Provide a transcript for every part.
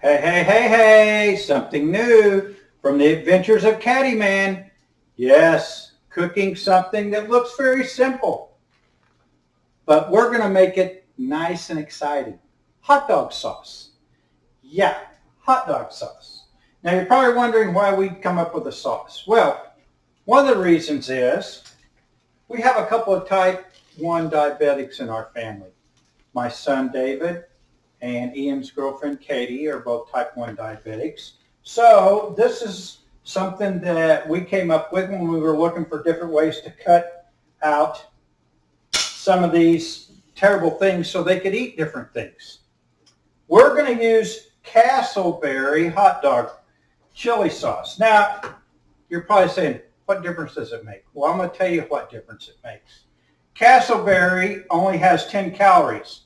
Hey, hey, hey, hey, something new from the adventures of Caddyman. Yes, cooking something that looks very simple, but we're going to make it nice and exciting. Hot dog sauce. Yeah, hot dog sauce. Now you're probably wondering why we come up with a sauce. Well, one of the reasons is we have a couple of type 1 diabetics in our family. My son David and Ian's girlfriend Katie are both type 1 diabetics. So this is something that we came up with when we were looking for different ways to cut out some of these terrible things so they could eat different things. We're going to use Castleberry hot dog chili sauce. Now, you're probably saying, what difference does it make? Well, I'm going to tell you what difference it makes. Castleberry only has 10 calories.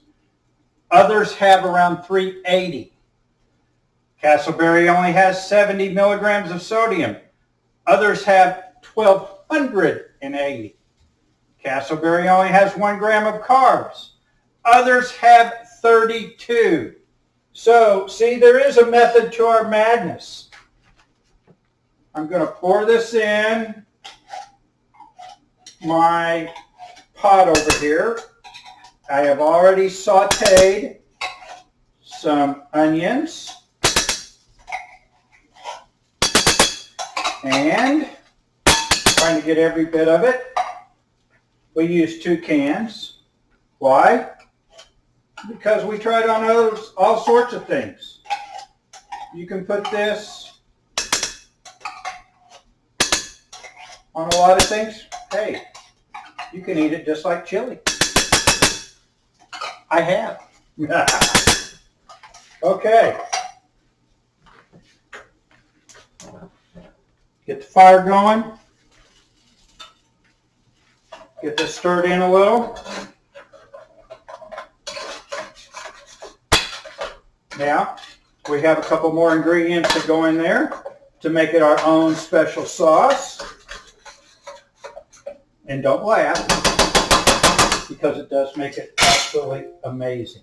Others have around 380. Castleberry only has 70 milligrams of sodium. Others have 1,280. Castleberry only has 1 gram of carbs. Others have 32. So, see, there is a method to our madness. I'm going to pour this in my pot over here. I have already sauteed some onions and trying to get every bit of it. We use 2 cans. Why? Because we tried on all sorts of things. You can put this on a lot of things. Hey, you can eat it just like chili. I have. Okay. Get the fire going. Get this stirred in a little. Now, we have a couple more ingredients that go in there to make it our own special sauce. And don't laugh, because it does make it absolutely amazing.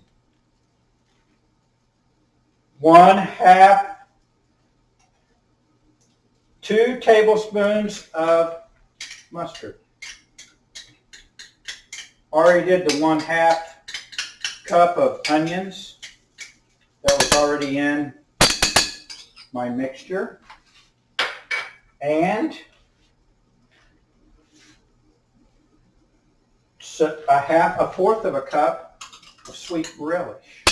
2 tablespoons of mustard. Already did the 1/2 cup of onions. That was already in my mixture. And a 1/4 of a cup of sweet relish.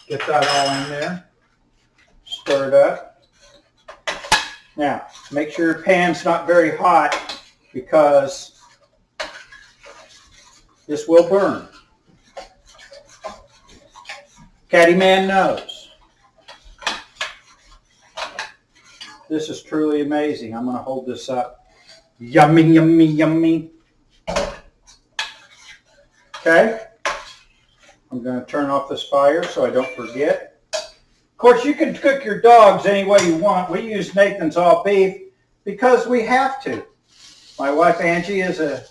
Get that all in there. Stir it up. Now, make sure your pan's not very hot because this will burn. Caddyman knows. This is truly amazing. I'm going to hold this up. Yummy, yummy, yummy. Okay, I'm going to turn off this fire so I don't forget. Of course, you can cook your dogs any way you want. We use Nathan's all beef because we have to. My wife Angie is a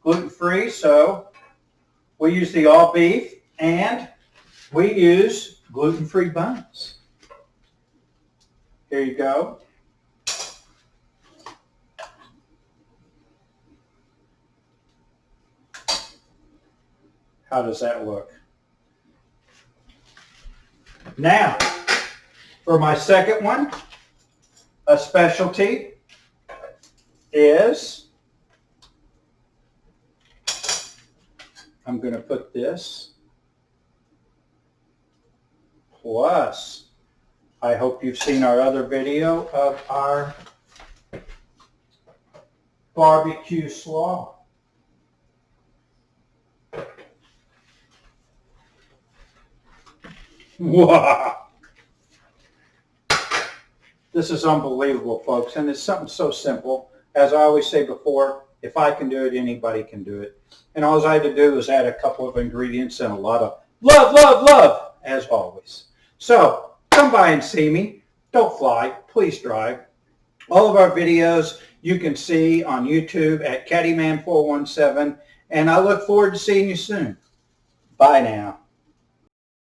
gluten-free, so we use the all beef and we use gluten-free buns. Here you go. How does that look? Now, for my second one, a specialty is, I'm going to put this, plus, I hope you've seen our other video of our barbecue slaw. Wow. This is unbelievable, folks, and it's something so simple. As I always say before, if I can do it, anybody can do it. And all I had to do was add a couple of ingredients and a lot of love, love, love, as always. So, come by and see me. Don't fly, please drive. All of our videos you can see on YouTube at Caddyman 417, and I look forward to seeing you soon. Bye now.